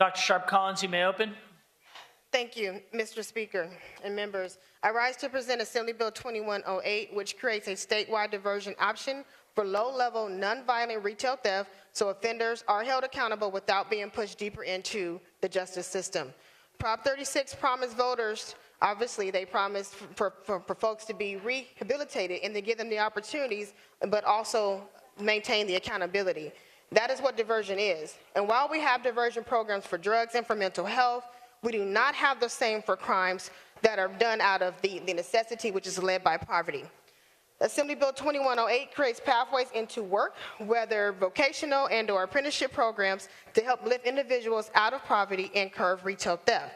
Dr. Sharp-Collins, you may open. Thank you, Mr. Speaker and members. I rise to present Assembly Bill 2108, which creates a statewide diversion option for low-level, nonviolent retail theft so offenders are held accountable without being pushed deeper into the justice system. Prop 36 promised voters, obviously they promised for folks to be rehabilitated and to give them the opportunities, but also maintain the accountability. That is what diversion is. And while we have diversion programs for drugs and for mental health, we do not have the same for crimes that are done out of the necessity, which is led by poverty. Assembly Bill 2108 creates pathways into work, whether vocational and or apprenticeship programs, to help lift individuals out of poverty and curb retail theft.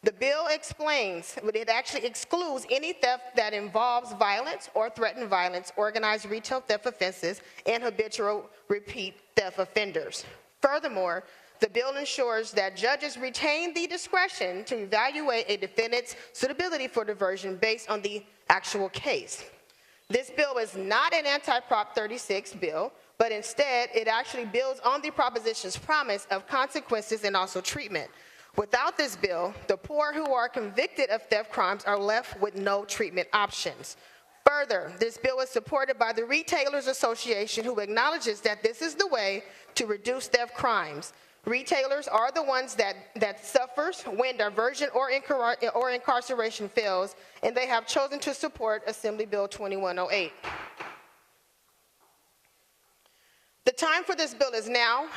The bill explains, but it actually excludes any theft that involves violence or threatened violence, organized retail theft offenses, and habitual repeat theft offenders. Furthermore, the bill ensures that judges retain the discretion to evaluate a defendant's suitability for diversion based on the actual case. This bill is not an anti-Prop 36 bill, but instead it actually builds on the proposition's promise of consequences and also treatment. Without this bill, the poor who are convicted of theft crimes are left with no treatment options. Further, this bill is supported by the Retailers Association, who acknowledges that this is the way to reduce theft crimes. Retailers are the ones that suffers when diversion or incarceration fails, and they have chosen to support Assembly Bill 2108. The time for this bill is now.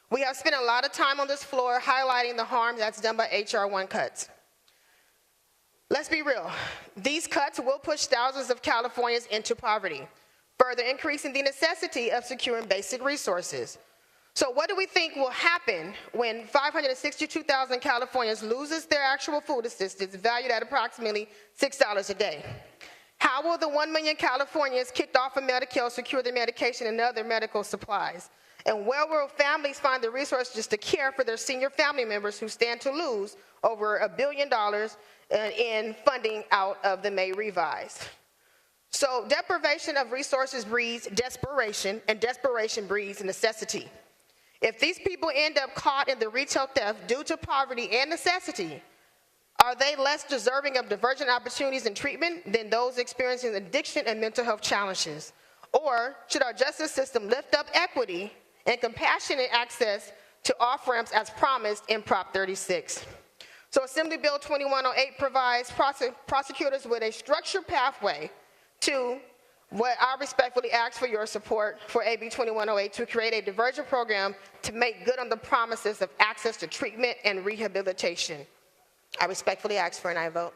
We have spent a lot of time on this floor highlighting the harm that's done by H.R. 1 cuts. Let's be real. These cuts will push thousands of Californians into poverty, further increasing the necessity of securing basic resources. So what do we think will happen when 562,000 Californians loses their actual food assistance valued at approximately $6 a day? How will the 1 million Californians kicked off of Medicare secure their medication and other medical supplies? And where will families find the resources to care for their senior family members who stand to lose over $1 billion in funding out of the May revise? So deprivation of resources breeds desperation, and desperation breeds necessity. If these people end up caught in the retail theft due to poverty and necessity, are they less deserving of diversion opportunities and treatment than those experiencing addiction and mental health challenges? Or should our justice system lift up equity and compassionate access to off-ramps as promised in Prop 36? So Assembly Bill 2108 provides prosecutors with a structured pathway to what I respectfully ask for your support for AB 2108 to create a diversion program to make good on the promises of access to treatment and rehabilitation. I respectfully ask for an aye vote.